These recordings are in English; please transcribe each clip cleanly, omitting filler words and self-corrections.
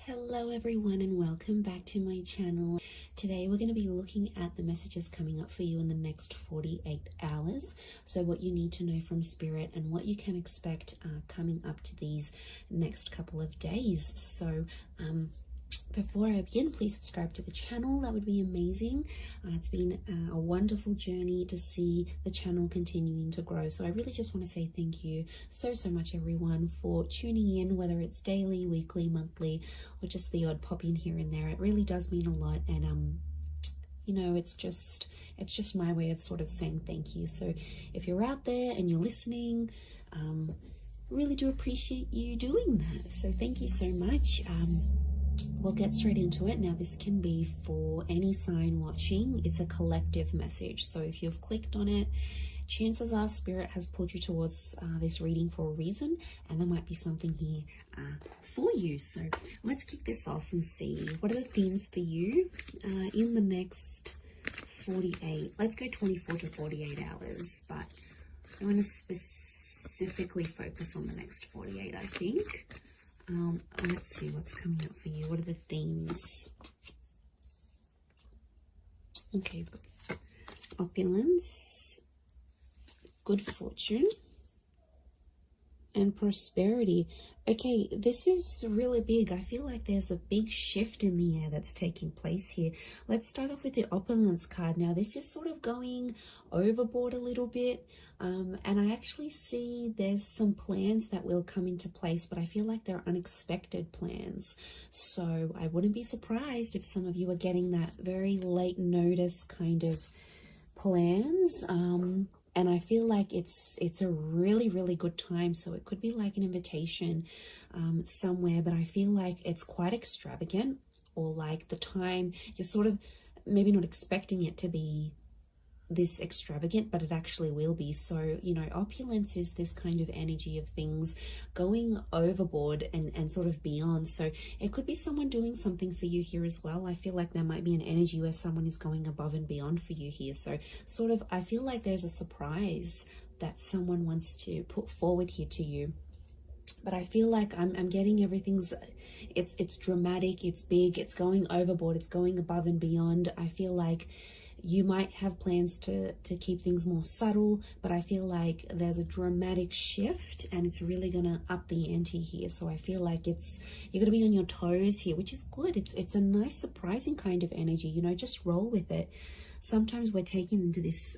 Hello everyone and welcome back to my channel. Today we're going to be looking at the messages coming up for you in the next 48 hours. So what you need to know from Spirit and what you can expect coming up to these next couple of days. So before I begin, please subscribe to the channel. That would be amazing. It's been a wonderful journey to see the channel continuing to grow. So I really just want to say thank you so much, everyone, for tuning in, whether it's daily, weekly, monthly, or just the odd pop in here and there. It really does mean a lot. And you know, it's just my way of sort of saying thank you. So if you're out there and you're listening, really do appreciate you doing that. So thank you so much. We'll get straight into it. Now, this can be for any sign watching. It's a collective message. So if you've clicked on it, chances are Spirit has pulled you towards this reading for a reason, and there might be something here for you. So let's kick this off and see what are the themes for you in the next 48. Let's go 24 to 48 hours, but I want to specifically focus on the next 48, I think. Let's see what's coming up for you. What are the themes? Okay, opulence, good fortune, and prosperity. Okay, this is really big. I feel like there's a big shift in the air that's taking place here. Let's start off with the opulence card. Now, this is sort of going overboard a little bit. And I actually see there's some plans that will come into place, but I feel like they're unexpected plans. So I wouldn't be surprised if some of you are getting that very late notice kind of plans. And I feel like it's a really good time. So it could be like an invitation somewhere, but I feel like it's quite extravagant, or like the time you're sort of maybe not expecting it to be this extravagant, but it actually will be. So, you know, opulence is this kind of energy of things going overboard and sort of beyond. So it could be someone doing something for you here as well. I feel like there might be an energy where someone is going above and beyond for you here. So sort of, I feel like there's a surprise that someone wants to put forward here to you. But I feel like I'm getting everything's, it's dramatic, it's big, it's going overboard, it's going above and beyond. I feel like you might have plans to keep things more subtle, but I feel like there's a dramatic shift and it's really gonna up the ante here. So I feel like you're gonna be on your toes here, which is good. It's a nice, surprising kind of energy, you know, just roll with it. Sometimes we're taken into this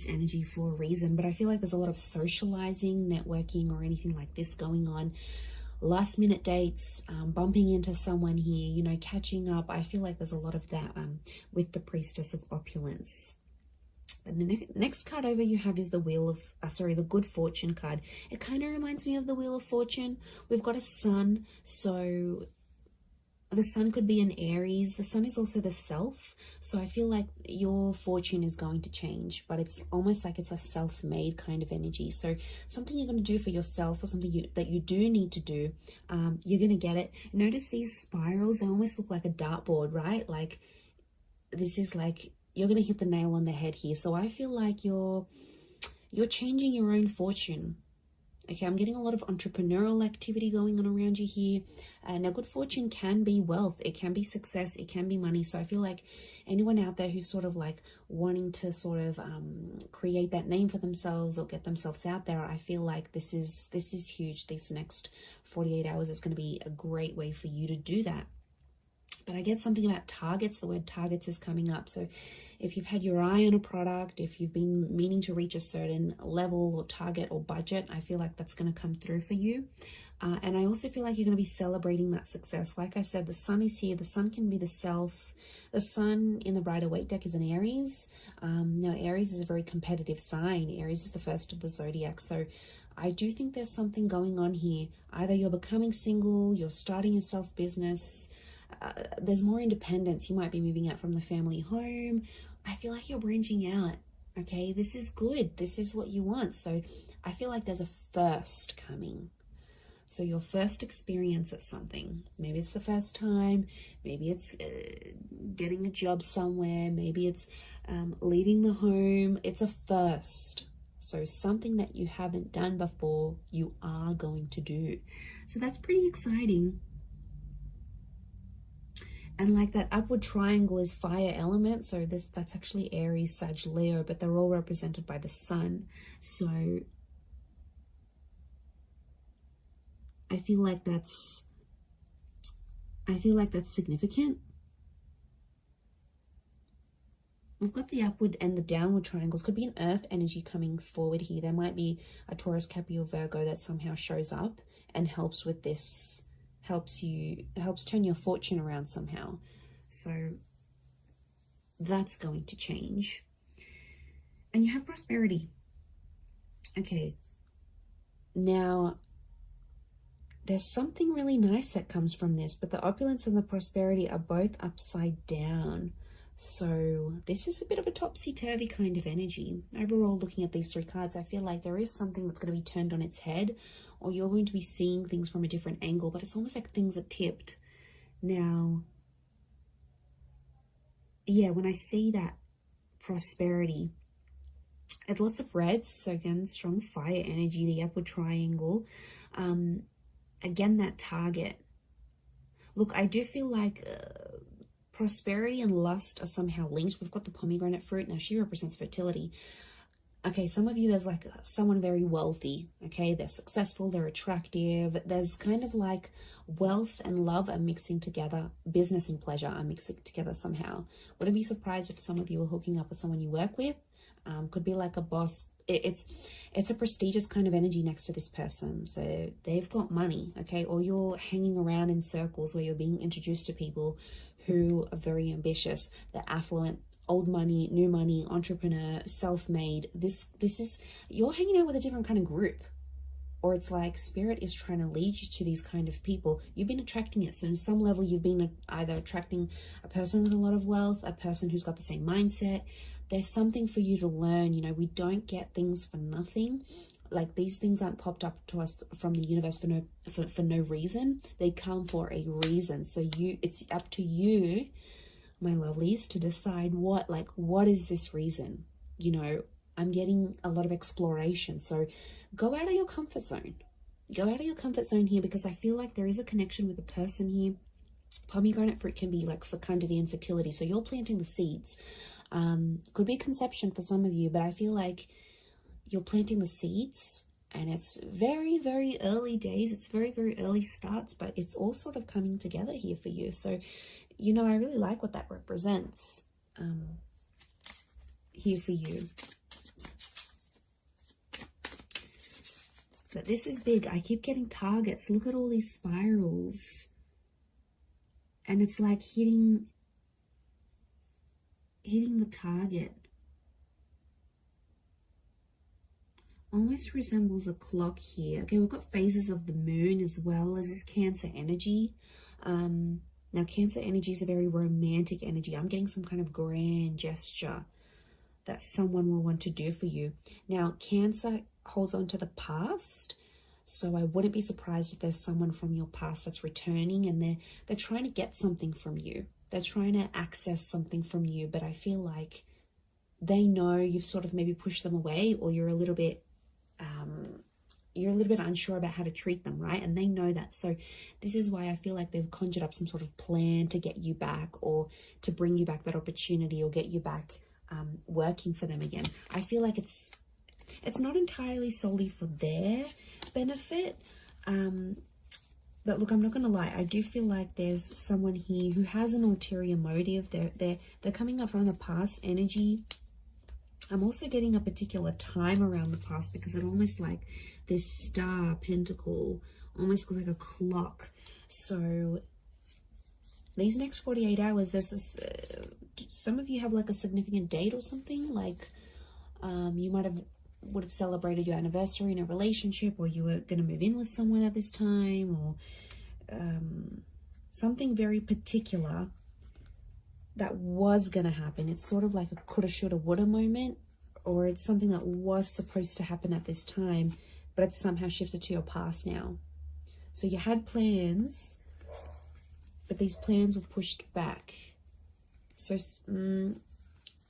energy for a reason, but I feel like there's a lot of socializing, networking, or anything like this going on. Last minute dates, bumping into someone here, you know, catching up. I feel like there's a lot of that with the Priestess of Opulence. And the next card over you have is the Wheel of, the Good Fortune card. It kind of reminds me of the Wheel of Fortune. We've got a sun, so the sun could be an Aries. The sun is also the self. So I feel like your fortune is going to change, but it's almost like it's a self-made kind of energy. So something you're going to do for yourself, or something that you do need to do, you're going to get it. Notice these spirals, they almost look like a dartboard, right? Like this is like, you're going to hit the nail on the head here. So I feel like you're changing your own fortune. Okay, I'm getting a lot of entrepreneurial activity going on around you here. Now, good fortune can be wealth. It can be success. It can be money. So I feel like anyone out there who's sort of like wanting to sort of create that name for themselves or get themselves out there, I feel like this is huge. These next 48 hours is going to be a great way for you to do that. But I get something about targets. The word targets is coming up. So if you've had your eye on a product, if you've been meaning to reach a certain level or target or budget, I feel like that's going to come through for you. And I also feel like you're going to be celebrating that success. Like I said, the sun is here. The sun can be the self. The sun in the Rider-Waite deck is an Aries. Now, Aries is a very competitive sign. Aries is the first of the zodiac. So I do think there's something going on here. Either you're becoming single, you're starting your self-business, there's more independence. You might be moving out from the family home. I feel like you're branching out. Okay, this is good. This is what you want. So I feel like there's a first coming. So your first experience at something. Maybe it's the first time. Maybe it's getting a job somewhere. Maybe it's leaving the home. It's a first. So something that you haven't done before, you are going to do. So that's pretty exciting. And like that upward triangle is fire element, so that's actually Aries, Sag, Leo, but they're all represented by the sun. So I feel like that's significant. We've got the upward and the downward triangles. Could be an earth energy coming forward here. There might be a Taurus, Capricorn, Virgo that somehow shows up and helps with this, helps turn your fortune around somehow. So that's going to change. And you have prosperity. Okay. Now, there's something really nice that comes from this, but the opulence and the prosperity are both upside down. So this is a bit of a topsy-turvy kind of energy. Overall, looking at these three cards, I feel like there is something that's going to be turned on its head, or you're going to be seeing things from a different angle, but it's almost like things are tipped. Now, yeah, when I see that prosperity, it's lots of reds, so again, strong fire energy, the upward triangle. Again, that target. Look, I do feel like prosperity and lust are somehow linked. We've got the pomegranate fruit. Now, she represents fertility. Okay, some of you, there's like someone very wealthy. Okay, they're successful, they're attractive. There's kind of like wealth and love are mixing together. Business and pleasure are mixing together somehow. Wouldn't be surprised if some of you are hooking up with someone you work with. Could be like a boss. It's a prestigious kind of energy next to this person. So they've got money, okay? Or you're hanging around in circles where you're being introduced to people who are very ambitious. They're affluent, old money, new money, entrepreneur, self-made. This is, you're hanging out with a different kind of group. Or it's like spirit is trying to lead you to these kind of people. You've been attracting it. So in some level, you've been either attracting a person with a lot of wealth, a person who's got the same mindset. There's something for you to learn. You know, we don't get things for nothing. Like, these things aren't popped up to us from the universe for no reason. They come for a reason. So it's up to you, my lovelies, to decide what is this reason? You know, I'm getting a lot of exploration. So go out of your comfort zone. Go out of your comfort zone here, because I feel like there is a connection with a person here. Pomegranate fruit can be like fecundity and fertility. So you're planting the seeds. Could be conception for some of you, but I feel like you're planting the seeds, and it's very, very early days. It's very, very early starts, but it's all sort of coming together here for you. So, you know, I really like what that represents here for you. But this is big. I keep getting targets. Look at all these spirals. And it's like hitting the target. Almost resembles a clock here. Okay, we've got phases of the moon as well as this Cancer energy. Now, Cancer energy is a very romantic energy. I'm getting some kind of grand gesture that someone will want to do for you. Now, Cancer holds on to the past. So I wouldn't be surprised if there's someone from your past that's returning, and they're trying to get something from you. They're trying to access something from you, but I feel like they know you've sort of maybe pushed them away, or you're a little bit unsure about how to treat them, right? And they know that. So this is why I feel like they've conjured up some sort of plan to get you back, or to bring you back that opportunity, or get you back working for them again. I feel like it's not entirely solely for their benefit. But look, I'm not going to lie. I do feel like there's someone here who has an ulterior motive. They're coming up from the past energy. I'm also getting a particular time around the past, because it almost like this star pentacle, almost like a clock. So these next 48 hours, there's this, some of you have like a significant date or something. Like you would have celebrated your anniversary in a relationship, or you were going to move in with someone at this time, or something very particular that was going to happen. It's sort of like a coulda, shoulda, woulda moment, or it's something that was supposed to happen at this time, but it's somehow shifted to your past now. So you had plans, but these plans were pushed back. So,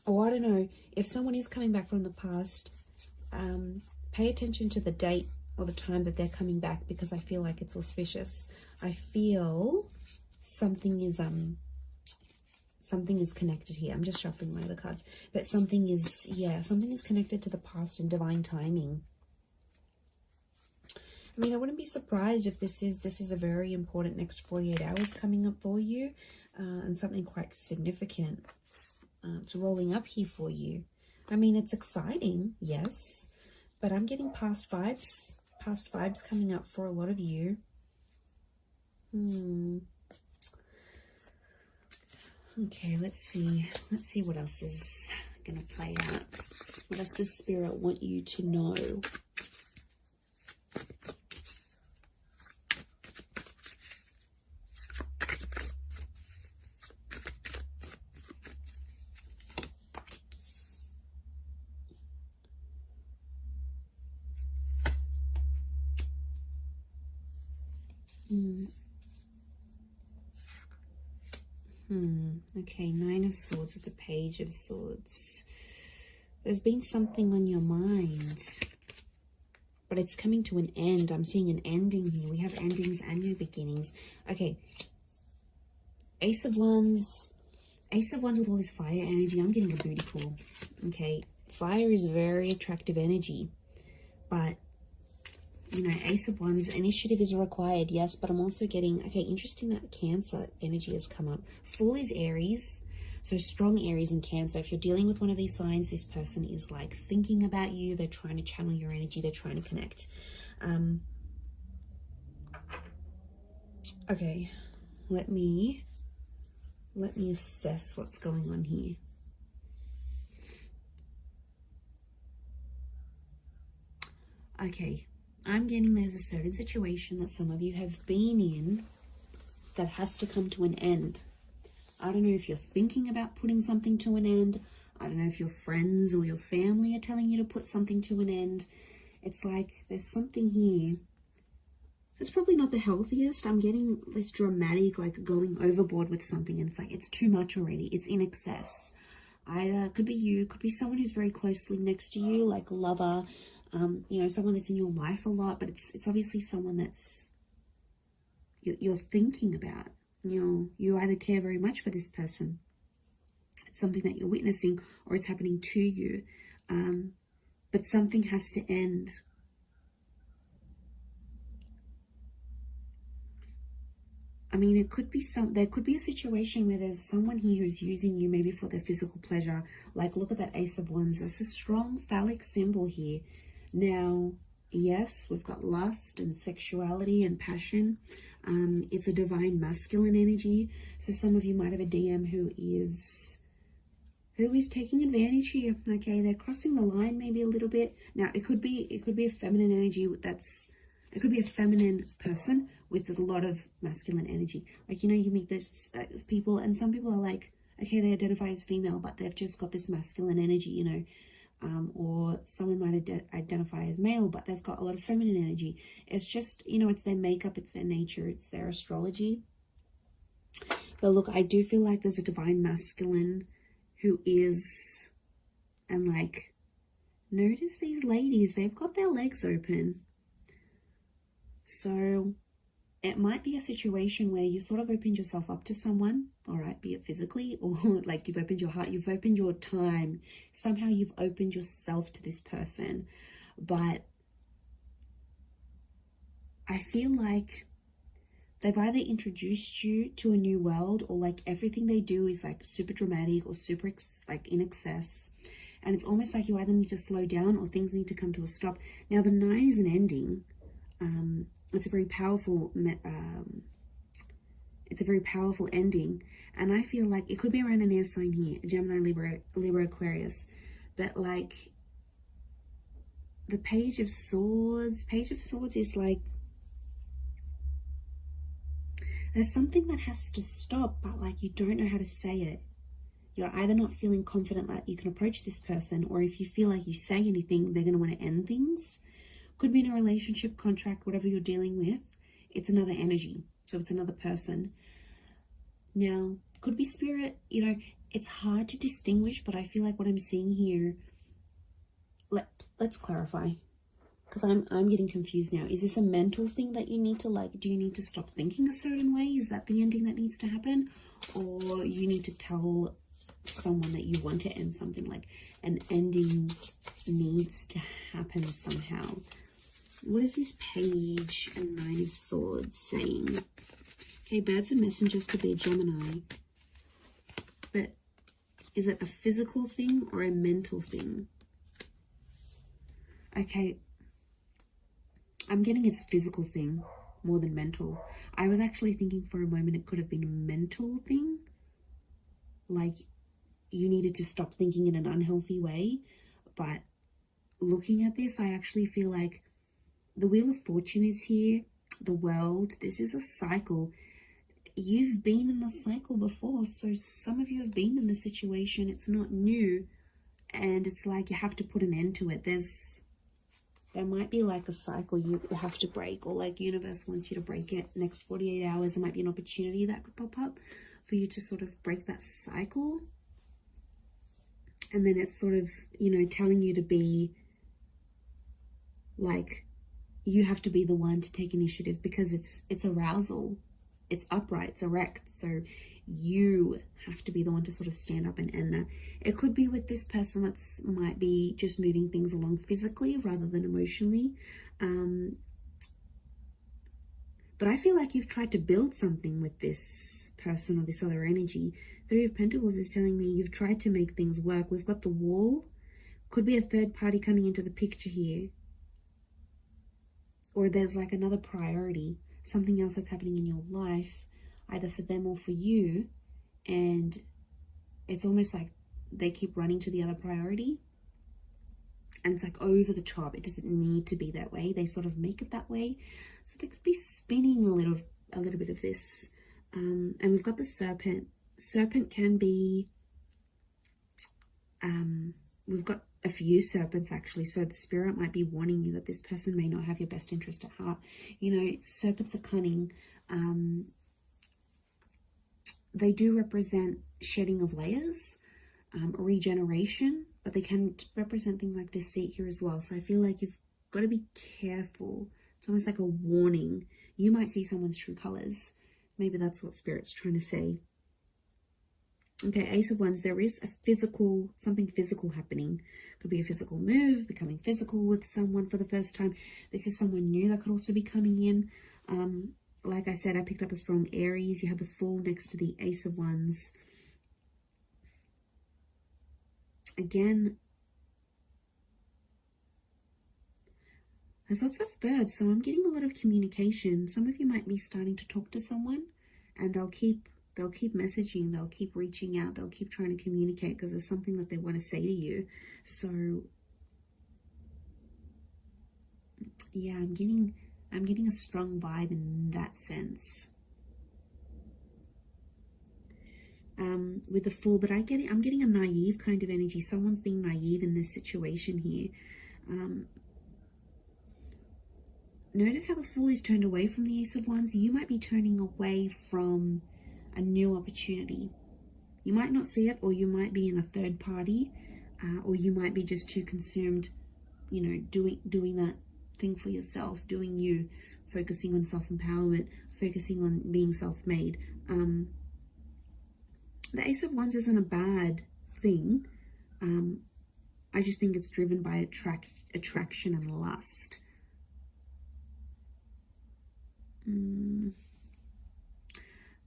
or I don't know, if someone is coming back from the past, pay attention to the date or the time that they're coming back, because I feel like it's auspicious. I feel something is something is connected here. I'm just shuffling my other cards, but something is, yeah, something is connected to the past and divine timing. I mean, I wouldn't be surprised if this is a very important next 48 hours coming up for you, and something quite significant it's rolling up here for you. I mean, it's exciting, yes, but I'm getting past vibes coming up for a lot of you. Okay, let's see what else is going to play out. What else does Spirit want you to know? Okay, Nine of Swords with the Page of Swords. There's been something on your mind, but it's coming to an end. I'm seeing an ending here. We have endings and new beginnings. Okay, Ace of Wands with all this fire energy. I'm getting a booty call. Okay, fire is very attractive energy, but you know, Ace of Wands, initiative is required, yes, but I'm also getting, okay, interesting that Cancer energy has come up. Fool is Aries, so strong Aries and Cancer. If you're dealing with one of these signs, this person is like thinking about you. They're trying to channel your energy. They're trying to connect. Okay, let me assess what's going on here. Okay. I'm getting there's a certain situation that some of you have been in that has to come to an end. I don't know if you're thinking about putting something to an end. I don't know if your friends or your family are telling you to put something to an end. It's like there's something here. It's probably not the healthiest. I'm getting this dramatic, like going overboard with something, and it's like it's too much already. It's in excess. Either could be you, could be someone who's very closely next to you, like a lover, you know, someone that's in your life a lot, but it's obviously someone that's you're thinking about. You either care very much for this person, it's something that you're witnessing, or it's happening to you, but something has to end. I mean, it could be there could be a situation where there's someone here who's using you maybe for their physical pleasure. Like, look at that Ace of Wands. That's a strong phallic symbol here. Now, yes, we've got lust and sexuality and passion. It's a divine masculine energy. So some of you might have a DM who is taking advantage here. Okay, they're crossing the line maybe a little bit. Now, it could be a feminine energy it could be a feminine person with a lot of masculine energy. Like, you know, you meet this people, and some people are like, okay, they identify as female, but they've just got this masculine energy, you know. Or someone might identify as male, but they've got a lot of feminine energy. It's just, you know, it's their makeup, it's their nature, it's their astrology. But look, I do feel like there's a divine masculine who is, and like, notice these ladies, they've got their legs open. So it might be a situation where you sort of opened yourself up to someone, all right, be it physically or like you've opened your heart, you've opened your time, somehow you've opened yourself to this person. But I feel like they've either introduced you to a new world, or like everything they do is like super dramatic or super like in excess. And it's almost like you either need to slow down or things need to come to a stop. Now, the 9 is an ending. It's a very powerful ending, and I feel like it could be around an air sign here, Gemini, Libra, Aquarius, but like the Page of Swords is like there's something that has to stop, but like you don't know how to say it. You're either not feeling confident that you can approach this person, or if you feel like you say anything, they're going to want to end things. Could be in a relationship, contract, whatever you're dealing with. It's another energy. So it's another person. Now, could be spirit. You know, it's hard to distinguish, but I feel like what I'm seeing here, let's clarify. because I'm getting confused now. Is this a mental thing that you need to, like, do you need to stop thinking a certain way? Is that the ending that needs to happen? Or you need to tell someone that you want to end something, like an ending needs to happen somehow. What is this Page and Nine of Swords saying? Okay, birds and messengers could be a Gemini. But is it a physical thing or a mental thing? Okay, I'm getting it's a physical thing more than mental. I was actually thinking for a moment it could have been a mental thing. Like you needed to stop thinking in an unhealthy way. But looking at this, I actually feel like the Wheel of Fortune is here. The World. This is a cycle. You've been in the cycle before. So some of you have been in the situation. It's not new. And it's like you have to put an end to it. There might be like a cycle you have to break, or like universe wants you to break it. Next 48 hours, there might be an opportunity that could pop up for you to sort of break that cycle. And then it's sort of, you know, telling you to be like, you have to be the one to take initiative, because it's arousal. It's upright, it's erect. So you have to be the one to sort of stand up and end that. It could be with this person that's might be just moving things along physically rather than emotionally. But I feel like you've tried to build something with this person or this other energy. Three of Pentacles is telling me you've tried to make things work. We've got the Wall. Could be a third party coming into the picture here. Or there's like another priority, something else that's happening in your life, either for them or for you. And it's almost like they keep running to the other priority. And it's like over the top. It doesn't need to be that way. They sort of make it that way. So they could be spinning a little bit of this. And we've got the Serpent. Serpent can be, we've got a few serpents actually, so the spirit might be warning you that this person may not have your best interest at heart. You know, serpents are cunning. They do represent shedding of layers, regeneration, but they can represent things like deceit here as well. So I feel like you've got to be careful. It's almost like a warning. You might see someone's true colors. Maybe that's what spirit's trying to say. Okay, Ace of Wands, there is a physical, something physical happening. Could be a physical move, becoming physical with someone for the first time. This is someone new that could also be coming in. Like I said, I picked up a strong Aries. You have the Fool next to the Ace of Wands. Again, there's lots of birds, so I'm getting a lot of communication. Some of you might be starting to talk to someone, and they'll keep messaging, they'll keep reaching out, they'll keep trying to communicate because there's something that they want to say to you. So yeah, I'm getting a strong vibe in that sense. With the Fool, but I'm getting a naive kind of energy. Someone's being naive in this situation here. Notice how the Fool is turned away from the Ace of Wands. You might be turning away from a new opportunity. You might not see it, or you might be in a third party, or you might be just too consumed, you know, doing that thing for yourself, doing you, focusing on self-empowerment, focusing on being self-made. The Ace of Wands isn't a bad thing. I just think it's driven by attraction and lust.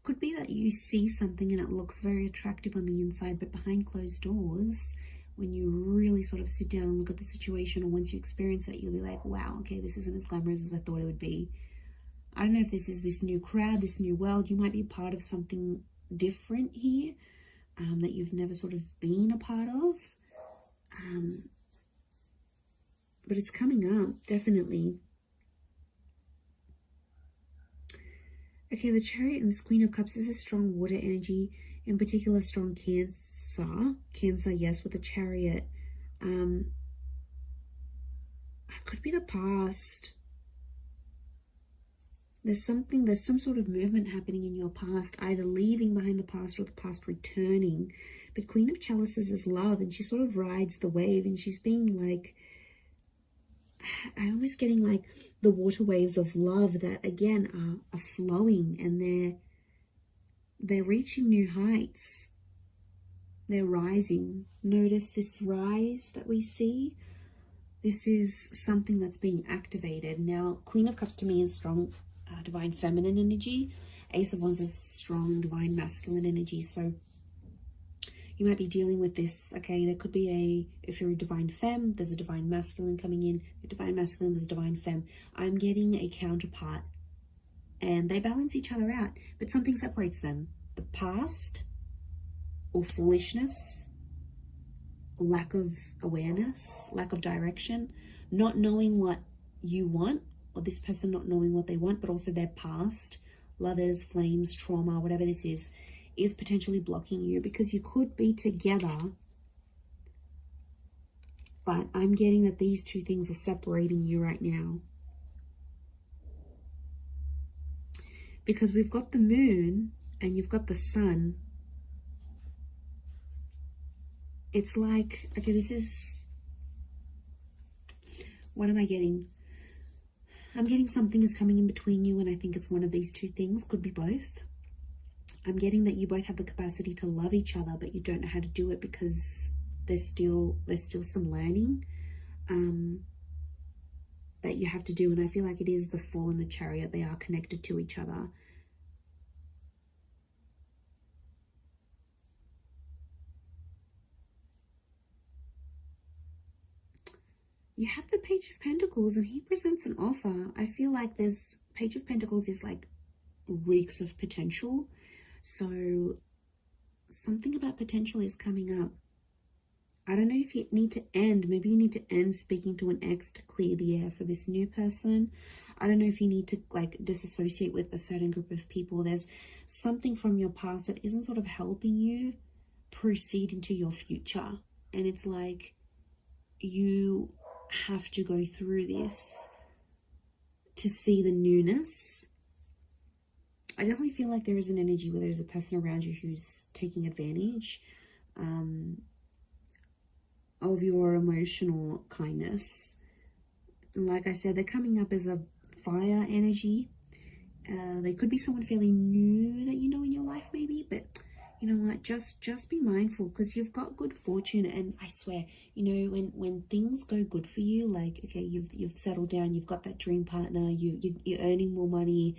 Could be that you see something and it looks very attractive on the inside, but behind closed doors, when you really sort of sit down and look at the situation, or once you experience it, you'll be like, wow, okay, this isn't as glamorous as I thought it would be. I don't know if this is this new crowd, this new world. You might be part of something different here that you've never sort of been a part of. But it's coming up, definitely. Okay, the Chariot and this Queen of Cups is a strong water energy, in particular strong Cancer. Cancer, yes, with the Chariot. It could be the past. There's some sort of movement happening in your past, either leaving behind the past or the past returning. But Queen of Chalices is love, and she sort of rides the wave, and she's being like, I'm almost getting like the water waves of love that again are flowing, and they're reaching new heights. They're rising. Notice this rise that we see. This is something that's being activated. Now, Queen of Cups to me is strong divine feminine energy. Ace of Wands is strong divine masculine energy. So you might be dealing with this. Okay, there could be if you're a divine femme, there's a divine masculine coming in. A divine masculine, there's a divine femme. I'm getting a counterpart, and they balance each other out, but something separates them. The past, or foolishness, lack of awareness, lack of direction, not knowing what you want, or this person not knowing what they want, but also their past, lovers, flames, trauma, whatever this is potentially blocking you, because you could be together, but I'm getting that these two things are separating you right now. Because we've got the moon and you've got the sun. It's like, okay, this is, what am I getting? I'm getting something is coming in between you, and I think it's one of these two things, could be both. I'm getting that you both have the capacity to love each other, but you don't know how to do it because there's still some learning that you have to do. And I feel like it is the Fool and the Chariot. They are connected to each other. You have the Page of Pentacles, and he presents an offer. I feel like there's Page of Pentacles is like reeks of potential. So something about potential is coming up. I don't know if you need to end. Maybe you need to end speaking to an ex to clear the air for this new person. I don't know if you need to like disassociate with a certain group of people. There's something from your past that isn't sort of helping you proceed into your future. And it's like you have to go through this to see the newness. I definitely feel like there is an energy where there's a person around you who's taking advantage of your emotional kindness. Like I said, they're coming up as a fire energy. They could be someone fairly new that you know in your life maybe, but you know what, just be mindful, because you've got good fortune. And I swear, you know, when things go good for you, like okay, you've settled down, you've got that dream partner, you're earning more money,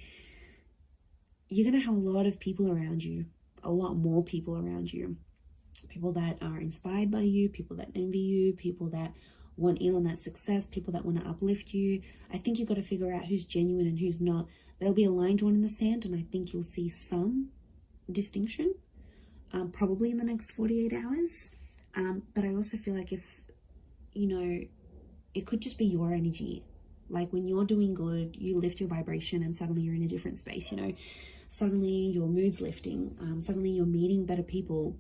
you're gonna have a lot of people around you, a lot more people around you, people that are inspired by you, people that envy you, people that want in on that success, people that want to uplift you. I think you've got to figure out who's genuine and who's not. There'll be a line drawn in the sand, and I think you'll see some distinction probably in the next 48 hours. But I also feel like if, you know, it could just be your energy. Like when you're doing good, you lift your vibration and suddenly you're in a different space, you know. Suddenly your mood's lifting. Suddenly you're meeting better people.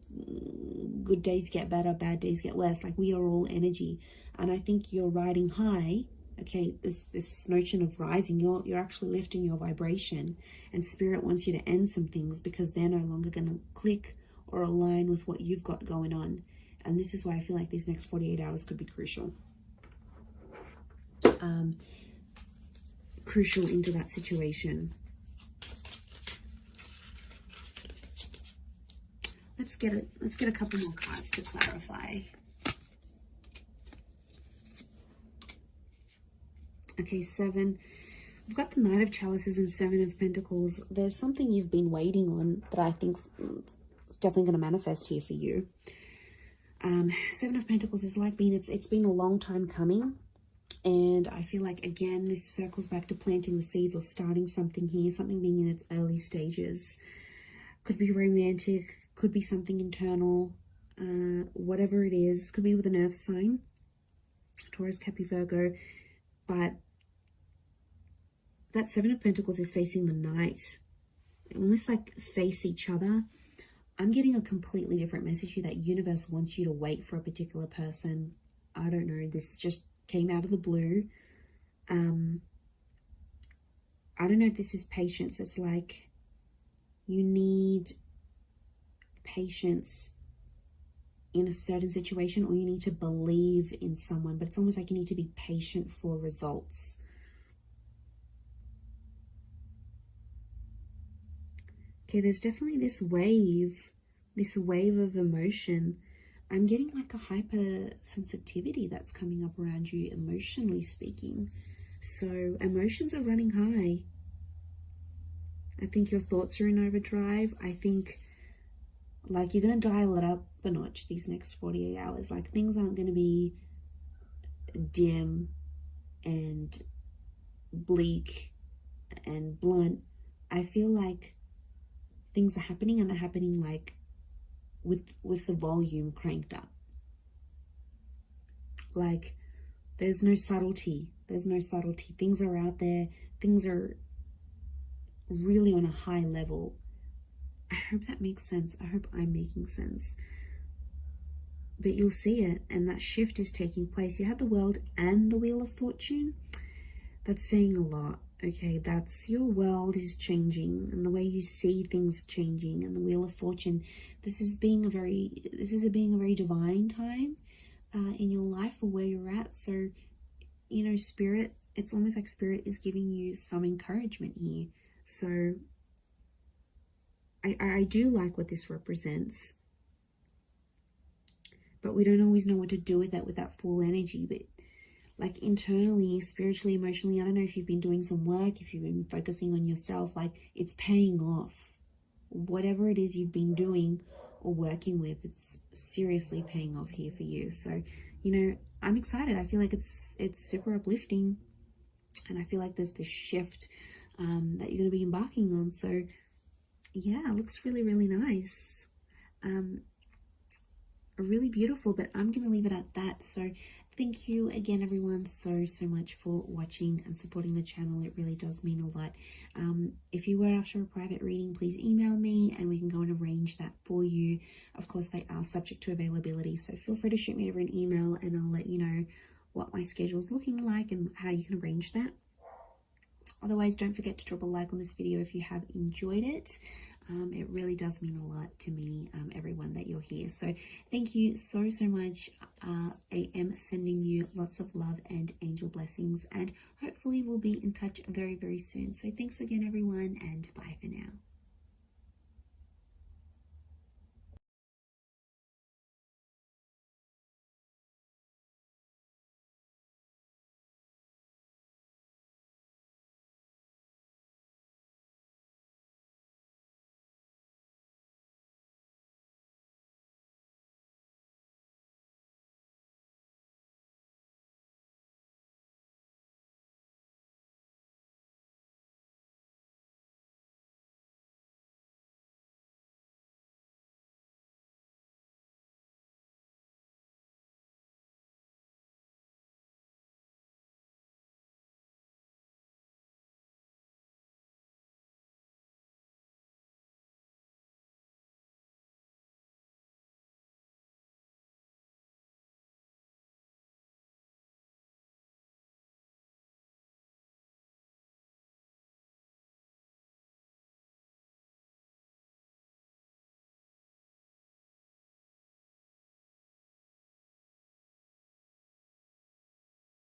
Good days get better, bad days get worse. Like we are all energy. And I think you're riding high. Okay, this notion of rising, you're actually lifting your vibration, and spirit wants you to end some things because they're no longer going to click or align with what you've got going on. And this is why I feel like these next 48 hours could be crucial. Crucial into that situation. Let's get a couple more cards to clarify. Okay, 7. We've got the Knight of Chalices and 7 of Pentacles. There's something you've been waiting on that I think is definitely going to manifest here for you. 7 of Pentacles is like it's been a long time coming. And I feel like, again, this circles back to planting the seeds or starting something here, something being in its early stages. Could be romantic, could be something internal, whatever it is. Could be with an earth sign, Taurus, Capricorn, Virgo. But that 7 of Pentacles is facing the Knight. Almost like face each other. I'm getting a completely different message here, that universe wants you to wait for a particular person. I don't know, this just came out of the blue. I don't know if this is patience. It's like you need patience in a certain situation, or you need to believe in someone, but it's almost like you need to be patient for results. Okay, there's definitely this wave of emotion. I'm getting like a hypersensitivity that's coming up around you, emotionally speaking. So emotions are running high. I think your thoughts are in overdrive. I think like you're going to dial it up a notch these next 48 hours. Like things aren't going to be dim and bleak and blunt. I feel like things are happening, and they're happening like with the volume cranked up. Like there's no subtlety. Things are out there. Things are really on a high level. I hope that makes sense. I hope I'm making sense. But you'll see it, and that shift is taking place. You have the World and the Wheel of Fortune. That's saying a lot. Okay, that's your world is changing, and the way you see things changing. And the Wheel of Fortune, this is being a very divine time in your life, or where you're at. So, you know, Spirit, it's almost like Spirit is giving you some encouragement here. So I do like what this represents, but we don't always know what to do with that full energy. But like internally, spiritually, emotionally, I don't know if you've been doing some work, if you've been focusing on yourself, like it's paying off. Whatever it is you've been doing or working with, it's seriously paying off here for you. So, you know, I'm excited. I feel like it's super uplifting, and I feel like there's this shift that you're going to be embarking on. So yeah, it looks really, really nice. Really beautiful, but I'm going to leave it at that. So thank you again, everyone, so much for watching and supporting the channel. It really does mean a lot. If you were after a private reading, please email me and we can go and arrange that for you. Of course, they are subject to availability, so feel free to shoot me over an email and I'll let you know what my schedule is looking like and how you can arrange that. Otherwise, don't forget to drop a like on this video if you have enjoyed it. It really does mean a lot to me, everyone, that you're here. So thank you so much. I am sending you lots of love and angel blessings, and hopefully we'll be in touch very, very soon. So thanks again, everyone, and bye for now.